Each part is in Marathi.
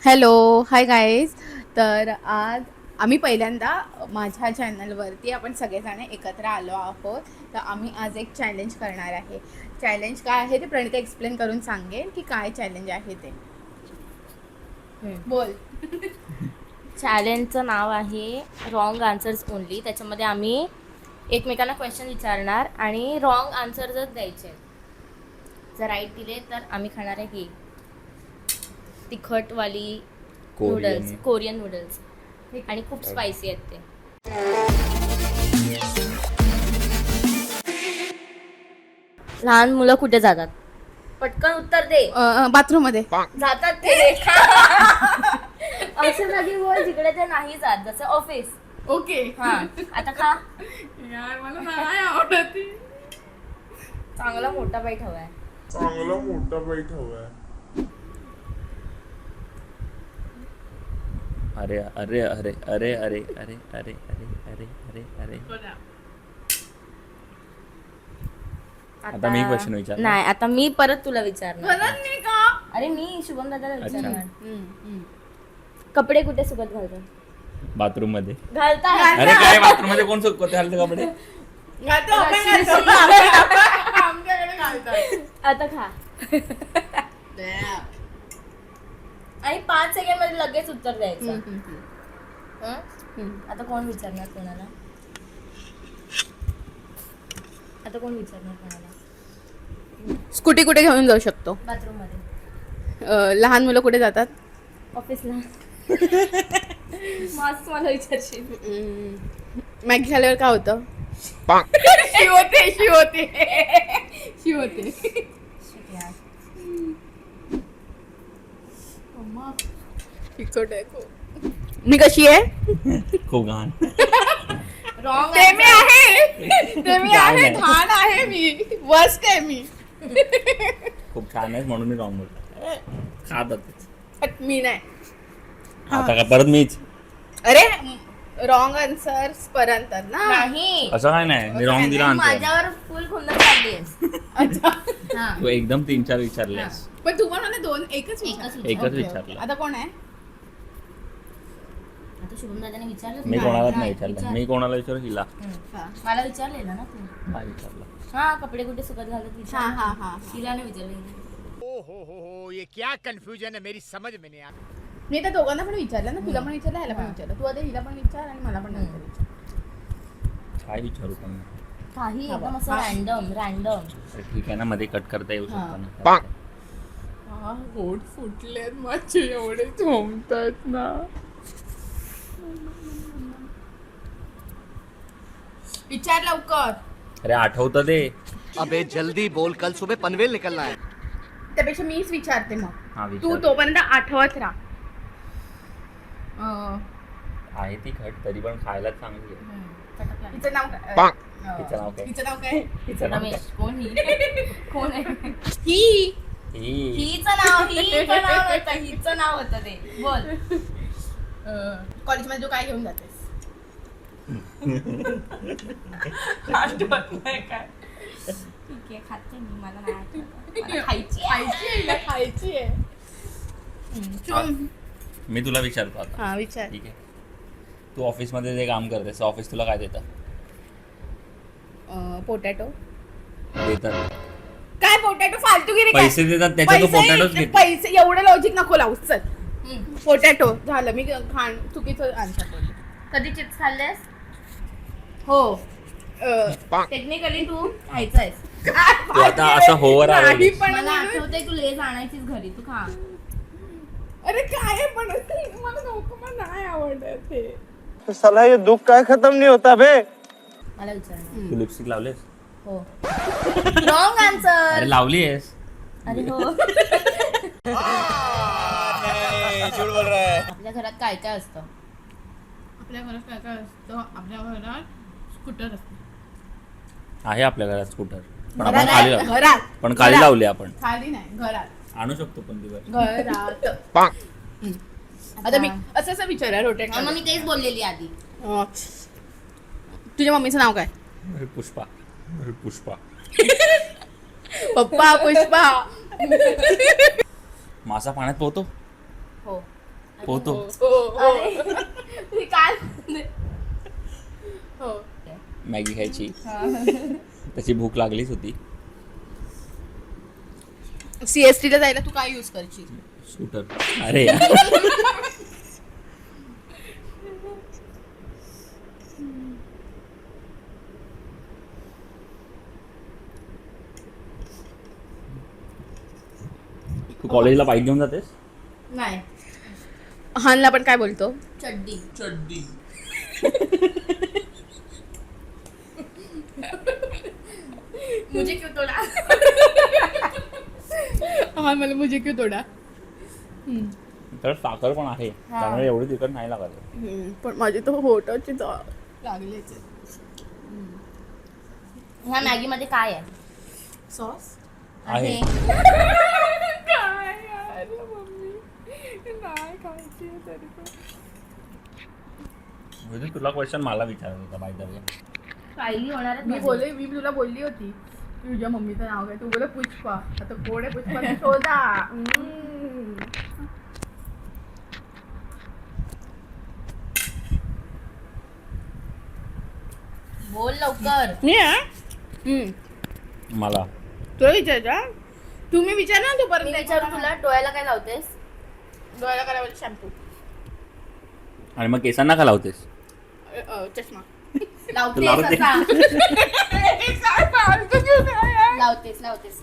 Hello hi guys. तर आज आम्ही पहिल्यांदा माझ्या चॅनलवरती आपण सगळेजण एकत्र आलो आहोत. तर आम्ही आज एक चॅलेंज करणार आहे. चॅलेंज काय आहे ते प्रणिता एक्सप्लेन करून सांगेल की काय चॅलेंज आहे ते. बोल. चॅलेंजचं नाव आहे रॉंग आन्सर्स ओनली. त्याच्यामध्ये आम्ही एकमेकांना क्वेश्चन विचारणार आणि रॉंग आन्सर्सच द्यायचे. जर राईट दिले तर आम्ही खाणार आहे ही तिखटवाली नूडल्स, कोरियन नूडल्स, आणि खूप स्पायसी आहेत ते. लहान मुलं कुठे जातात? पटकन उत्तर दे. बाथरूम मध्ये जातात ते. असं जागी बोल जिकडे ते नाही जात, जसं ऑफिस. ओके. हा आता खा. यार मला नाही आवडत. चांगला मोठा बाईट हवाय. अरे अरे अरे अरे अरे अरे अरे अरे अरे अरे अरे आता मी क्वेश्चन विचार. नाही, आता मी परत तुला विचारणार. मी का? अरे मी शुभम दादाला अच्छा. विचारणार. कपडे कुठे सुकत घालतात? बाथरूम मध्ये. घालतात. अरे काय बाथरूम मध्ये कोण सुकवते घालते कपडे? आमच्याकडे घालतात. आता खा. आणि 5 सेकंड मध्ये लगेच उत्तर द्यायचं. आता कोण विचारणार कोणाला? स्कूटी कुठे घेऊन जाऊ शकतो? बाथरूम मध्ये. लहान मुलं कुठे जातात? ऑफिसला. मास्क मला विचारशील. मॅगी खाल्यावर काय होतं? शिवते. तिखट आहे खूप. मी कशी आहे? खूप घाण. रॉंग ते मी आहे. घाण आहे मी. वर्स्ट आहे मी. खूप छान आहे म्हणून मी रॉंग बोलतो. खात होतेच. But मी नाही. आता का परत मीच? अरे रॉंग आन्सर पर्यंत ना. नाही. असं काय नाही, मी रॉंग दिला आन्सर. माझ्यावर फुल खुंदर काढलीस. अच्छा. तू एकदम 3-4 विचारलेस. पण तुम्हाला ना दोन एकच विचारलं. एकच Okay, विचारलं. okay. आता कोण आहे? आता शुभम दादाने विचारलं. मी कोणालाच नाही विचारलं. मी कोणाला विचारू? हिला हा. मला विचारलेलं ना तू. नाही विचारलं. हा, कपडे कुठे सुकत घालतात हा विचार. हा हा. तिला नाही विचारलं. हो ये क्या कंफ्यूजन है मेरी समझ में नहीं आता. मी तर दोघांना पण विचारलं ना. तुला पण विचारलं, ह्याला पण विचारलं. तू आता हिला पण विचार आणि मला पण नंतर विचार. काय विचारू पण? काही एकदम असं रॅन्डम. ठीक आहे ना, मध्ये कट करता येऊ हा. शकतो ना. हा, होठ फुटलेत माझे, एवढे झोमतात ना. विचार लवकर. अरे आठवतं ते. अबे जल्दी बोल, कल सुबह पनवेल निकलना है. त्यापेक्षा मीच विचारते मग. हा तू विचार. तोपर्यंत आठवत राहा. आहे ती खट तरी पण खायला चांगली आहे. तिचं नाव काय? तिचं नाव काय? तिचं नाव काय? तिचं नाव रमेश, काय? कोण ही? कोण आहे? ही. हिचं नाव होतं ते. बोल. कॉलेजमध्ये तू काय घेऊन जातेस? ठीक आहे, खाते मी. मला नाही आठवत. मला खायची आहे. खायची आहे. मी तुला विचारतो आता. हा विचार. ठीक आहे. तू ऑफिस मध्ये जे काम करतेस, ऑफिस तुला काय देतं? पोटॅटो. देतात. काय पोटॅटो फालतूगिरी काय? पैसे देतात त्याच्यात तू पोटॅटोच घेते. पैसे एवढं लॉजिक नको लावूस. चल पोटॅटो झालं. मी खाण चुकीचं आन्सर बोलले. कधी चिप्स खाल्लेस? हो. टेक्निकली तू खायचं आहेस. तू आता असं होवर नाही आली. पण मला आठवतंय तू लेज आणायचीच घरी. तू खा. अरे काय पण मला नको, मला नाही आवडत ते. साला ये दुख का खत्म नहीं होता बे. मला विचारणार. तू लिपस्टिक लावलेस? हो. Wrong answer. अरे लावली आहेस. अरे हो. झूठ बोल रहा है. आपल्या घरात काय काय असतं? आपल्या घरात काय काय असतं? आपल्या घरात स्कूटर असतं. आहे आपल्या घरात स्कूटर, पण आपण घरात खाली आहे, लावली. घरात. पण खाली घरात. लावली आपण. खाली नाही, घरात. आणू शकतो पण दिवस. घरात. आता मी असं विचारा रोटेट. मग मी तेच बोललेली आधी. तुझ्या मम्मीचं नाव काय? पुष्पा. पुष्पा. पप्पा पुष्पा. मासा पाण्यात पोहतो? हो. पोहतो मी काय हो मॅगी खायची त्याची भूक लागलीच होती. CST ला जायला तू काय यूज करशील? शूटर. अरे यार. तू कॉलेजला बाईक घेऊन जातेस? नाही. हानला पण काय बोलतो? चड्डी. मुझे क्यों तोडा? हा मला मुझे क्यों तोडा. तर साखर पण आहे त्यामुळे एवढी तिखट नाही लागत. पण माझी तर होटाची लागलीच ह्या मॅगी मध्ये काय आहे? सॉस आहे. काय यार मम्मी नाही खायची तरी पण. म्हणजे तुला क्वेश्चन मला विचारत होता बाय द वे. कायली होणार मी तुला बोलली होती तुझ्या मम्मीचं नाव काय तू बोल पुष्पा. आता कोण आहे पुष्पा ते शोधा. बोल लवकर. मी आहे मला तुला विचारायचा तुम्ही विचार ना तू परत मी विचारू तुला डोळ्याला काय लावतेस? डोळ्याला करायला शॅम्पू आणि मग केसांना का लावतेस? चष्मा लावतेस लावते. असा. लावतेस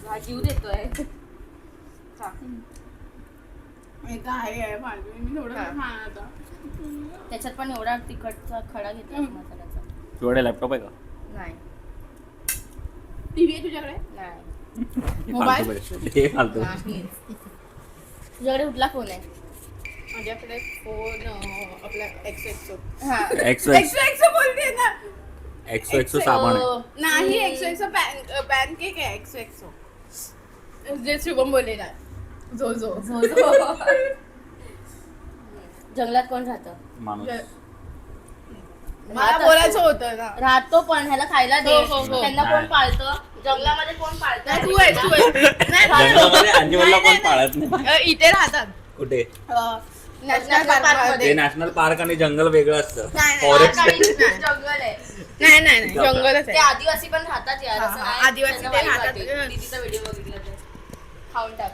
हा जीव देतोय. काय आहे फालतू मी थोडं खाणार आता. त्याच्यात पण एवढा तिखटचा खडा घेतला मसाल्याचा. तुझ्याकडे लॅपटॉप आहे का? नाही. टीव्ही आहे तुझ्याकडे? नाही. हे मोबाईल? फालतू पैसे. हे फालतू. तुझ्याकडे कुठला फोन आहे? माझ्याकडे फोन आपला एक्सो हा. एक्सो बोलते ना. एक्सो साबण आहे. नाही एक्सो पॅनकेक आहे एक्सो जे शुभम बोललेला जो जंगलात कोण राहतं? माणूस. मला बोलायचं होतं ना. राहतो पण ह्याला खायला दे. हो. त्यांना कोण पाळतं? जंगलामध्ये कोण नाही, पाळतं? तू आहेस नाही, जंगलामध्ये अंजीवरला कोण पाळत नाही. इथे राहतात कुठे? नॅशनल पार्क ते मध्ये. नॅशनल पार्क आणि जंगल वेगळं असतं. नाही, फॉरेस्ट. जंगल आहे. नाही जंगलच ते आहे. आदिवासी पण राहतात यार. हा, असं हा, नाही. आदिवासी त्यांना ते वाईट राहतात. वाटेल. दीदीचा व्हिडिओ बघितला ते. खाऊन टाक.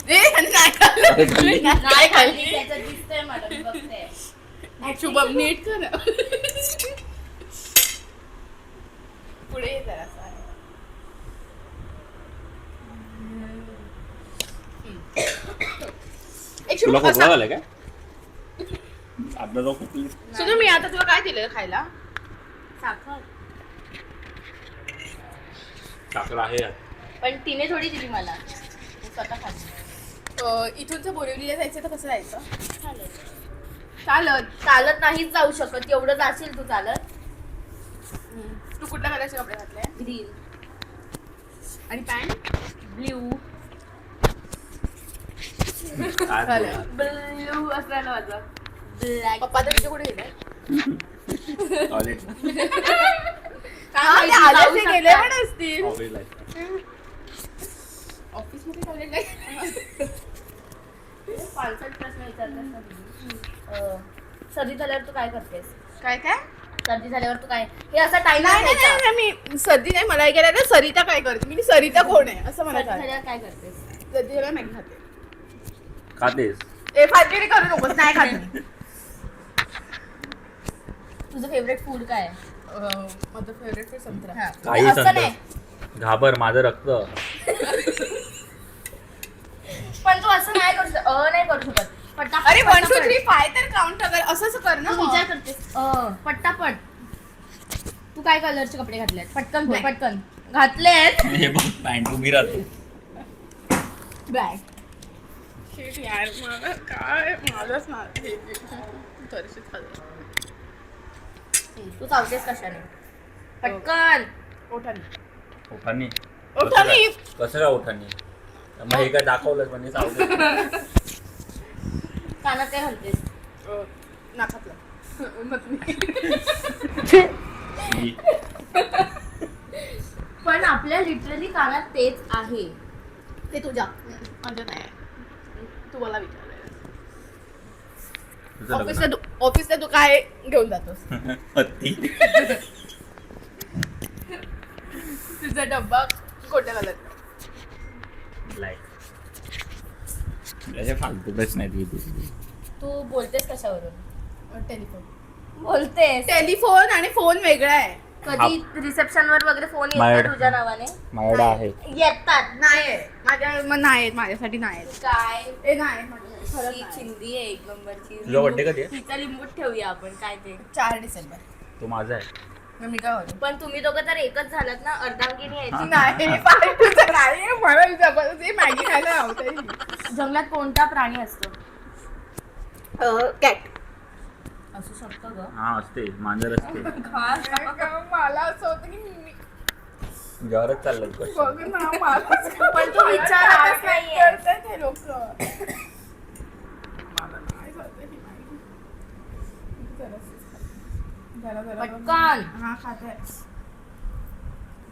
नाही खाल्ली. नाही खाल्ली त्याच्यात दिसतंय मला. मी बघते. शुभम नीट कर पुढे ये जरासा. एक तुला शुभम खोकला असा झालं काय? आपलं जाऊ खोकली. सुनो मी आता तुला काय दिलं खायला? साखर. साखर आहे यात. पण तिने थोडी दिली मला. मी स्वतः खाल्ली. इथून जर बोरिवलीला जायचं तर कसं जायचं? चालेल. चालत नाहीच जाऊ शकत. एवढं जाशील तू चालत. तू कुठल्या कलरचे कपडे घातले ग्रीन. आणि पॅन्ट ब्ल्यू. काय झालं. बोलणार? ब्ल्यू असं माझं. ब्लॅक. पप्पा तर तुझे कुठे गेले? टॉयलेटला. गेले पण असतील ऑफिसला आहे. ऑफिस मध्ये ठेवलेले. पालसट प्रश्न विचारतेस ना तुम्ही. सर्दी झाल्यावर तू काय करतेस? काय सर्दी झाल्यावर तू काय? हे असा टाइम नाही मी सर्दी नाही मला ऐकायला ना सरिता काय करते मी सरिता कोण आहे असं मला सर्दी कळलं. झाल्यावर काय करतेस? सर्दी झाल्यावर मॅगी खाते. खातेस? ए फालतूगिरी करू नकोस नाही खात. तुझं फेवरेट फूड काय आहे? माझं फेवरेट फूड संत्रा. काही असं नाही. संत घाबर माझं रक्त. पण तू असं नाही करू शकत. नाही करू शकत. पटापट. अरे 1 2 3 5 तर काउंट कर असं कर ना. तू विचार करतेस. पटापट. तू काय कलरचे कपडे घातलेत? पटकन बोल, Black. पटकन. घातलेत. हे बघ पॅन्ट उभी राहते. ब्लॅक. शिट यार मला काय माझंच ना थोडीशी खाल्लं. तू चावतेस कशाने? पटकन. ओठाने ओठांनी? ओठाने. कसं काय ओठांनी? मग हे काय दाखवलंच म्हणजे चावलं. कानात काय घालतेस? नाकातलं. पण आपल्या लिटरली कानात तेच आहे. ते तुझ्या माझं नाही. तू मला विचारलं तुझं लग्न ऑफिसला तू काय घेऊन जातोस? हत्ती तुझा डब्बा कोणत्या कलरचा? ब्लॅक. त्याचे फालतू प्रश्न आहेत की तुझे. तू बोलतेस कशावरून? टेलिफोन. बोलतेस टेलिफोन आणि फोन वेगळा आहे. कधी रिसेप्शन वर वगैरे फोन माझ्या- येतात तुझ्या नावाने? माझ्याकडे आहे. येतात. नाही नाही आहेत माझ्यासाठी नाही आहेत. काय ए नाही माझ्यासाठी खरंच ही नाही. चिंदी आहे एक नंबरची. तुझा birthday कधी आहे? तिचा लिंबूट ठेवूया आपण काय ते. 4 डिसेंबर. तो माझा आहे. मग मी काय बोलू? पण तुम्ही दोघं तर एकच झालात ना, अर्धांगिनी यायची. नाही पार्टीचं नाही मला जबरदस्ती मॅगी खायला आवडते. जंगलात कोणता प्राणी असतो? कॅट. असू शकतो ग. हा असते मांजर असते. मला असं होतं की मी तुझ्यावरच चाललं बघ ना मला पण तू विचारतच नाहीये. करतात हे लोक. मला नाही कळतं ही माहिती. जरा. पटकन. हा खाते.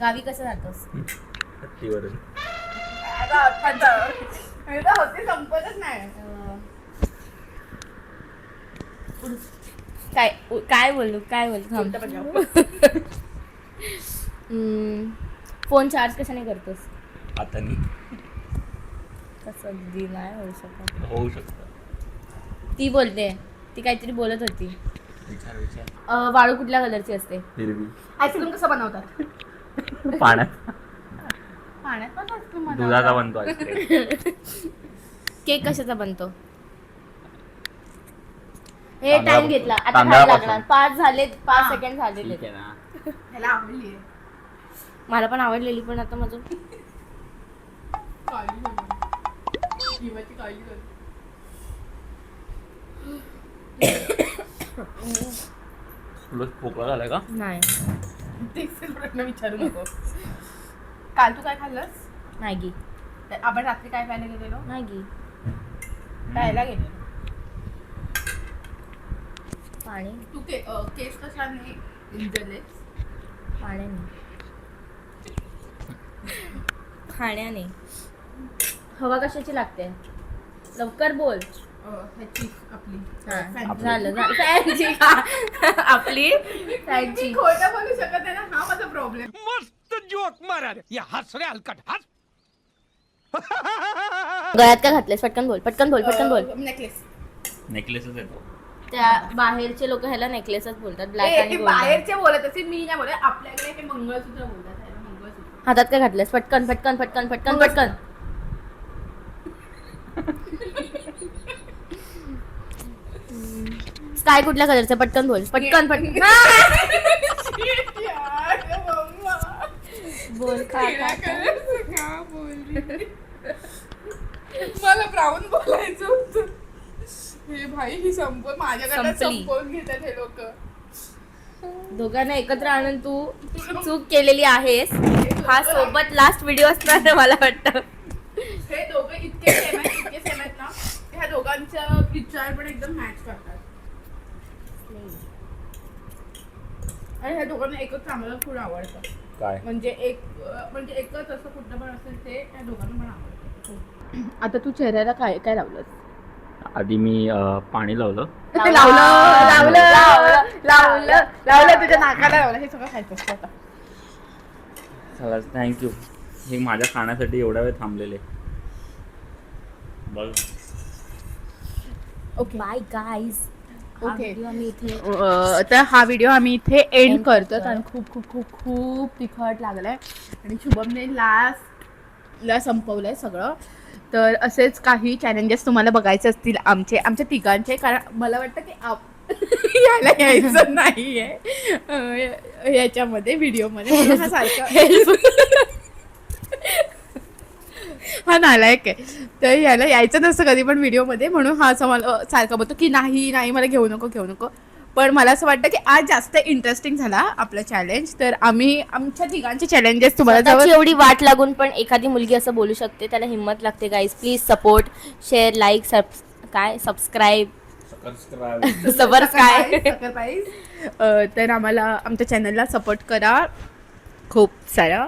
गावी कसं जातोस? हत्तीवरून. होते संपतच नाही. काय बोलू कोणतं पण जाऊ. फोन चार्ज कशाने करतोस? हाताने कसं अगदी नाही होऊ शकत. होऊ शकतं. ती बोलते, ती काहीतरी बोलत होती. विचार वाळू कुठल्या कलरची असते? हिरवी. आईस्क्रीम कसं बनवतात? पाण्यात पाण्यात पण आईस्क्रीम दुधाचा बनतो आईस्क्रीम. केक कशाचा बनतो? हे तांदळा- टाइम घेतला आता खायला तांदळापासून. लागणार. 5 झाले, 5 हा. सेकंड झालेले. ठीक आहे ना. ह्याला आवडली आहे. मला पण आवडलेली, पण आता माझं काळजी करू. जीवाची काळजी करू. तुला खोकला झालाय का? नाही. तेच प्रश्न विचारू नको. काल तू काय खाल्लंस? मॅगी. आपण रात्री काय खायला गेलेलो? मॅगी. प्यायला गेलेलो. पाणी. तू केस कशाने इंजरलेस? पाण्याने. खाण्याने. हवा कशाची लागते? लवकर बोल. ह्याची आपली हा, फॅन. झालं फॅनची का? आपली फॅनची. मी खोटं बोलू शकत आहे ना, हा माझा प्रॉब्लेम. मस्त जोक मारा रे या हस रे हलकट हस. गळ्यात काय घातलंयस? पटकन बोल, पटकन बोल, पटकन बोल. नेकलेस. नेकलेसच येतो. त्या बाहेरचे लोक ह्याला नेकलेसच बोलतात. ब्लॅक आणि गोल्डन. बाहेरचे बोलत असे, मी नाही बोलत. आपल्याकडे हे मंगळसूत्र बोलतात. ह्याला मंगळसूत्र. हातात काय घातलंयस? पटकन पटकन पटकन पटकन पटकन. स्काय कुठल्या कलरचं? पटकन बोल, पटकन पटकन. यार, मम्मा. बोल. मला ब्राऊन बोलायचं होतं. हे भाई ही माझ्याकडे संपली. संपवून घेतात हे लोक. दोघांना एकत्र आणून तू चूक केलेली आहेस. हा सोबत लास्ट व्हिडिओ असणार आहे मला वाटतं. हे दोघं इतके सेम आहेत ना, ह्या दोघांचा विचार पण एकदम मॅच करतात. आणि ह्या दोघांना एकच चांगलं फूड आवडतं. काय? म्हणजे एकच असं कुठलं पण असेल ते त्या दोघांना पण आवडतं. आता तू चेहऱ्याला काय काय लावलंस? आधी मी पाणी लावलं. लावलं तुझ्या नाकाला लावलं. हे सगळं खायचं असतं आता. चला थँक्यू. हे माझ्या खाण्यासाठी एवढा वेळ थांबलेले. बघ ओके बाय गाईज. ओके. आम्ही इथे तर हा व्हिडिओ आम्ही इथे एंड End करतो. करतोय. कारण खूप खूप खूप खूप तिखट लागलाय आणि शुभमने लास्टला संपवलंय सगळं. तर असेच काही चॅलेंजेस तुम्हाला बघायचे असतील आमच्या तिघांचे, कारण मला वाटतं की याला यायचं नाहीये याच्यामध्ये व्हिडिओमध्ये, म्हणून हा सारखा हा नालायक आहे. तर याला यायचं नसतं कधी पण व्हिडिओमध्ये, म्हणून हा असं मला सारखं बोलतो की नाही मला घेऊ नको. पण मला असं वाटतं की आज जास्त इंटरेस्टिंग झाला आपला चॅलेंज. तर आम्ही आमच्या तिघांचे चॅलेंजेस तुम्हाला स्वतःची एवढी वाट लागून पण एखादी मुलगी असं बोलू शकते, त्याला हिंमत लागते. Guys please support, share, like, subscribe. तर आम्हाला आमच्या चॅनलला सपोर्ट करा खूप सारा.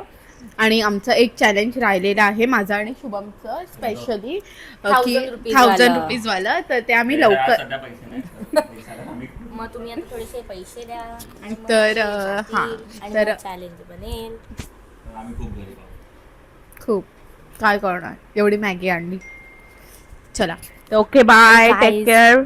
आणि आमचं एक चॅलेंज राहिलेलं आहे माझं आणि शुभमचं स्पेशली 1000 रुपीज 1000 वालं. रुपीज वालं. तर ते आम्ही लवकर सध्या पैसे नाही. पैशाला आम्ही मग तुम्ही आता थोडेसे पैसे द्या आणि मग तर, ते हां, जातील आणि तर- चॅलेंज बनेल. आम्ही खूप गरीब आहोत. खूप काय करणार एवढी मॅगी आणली. चला okay bye, take Guys. Care.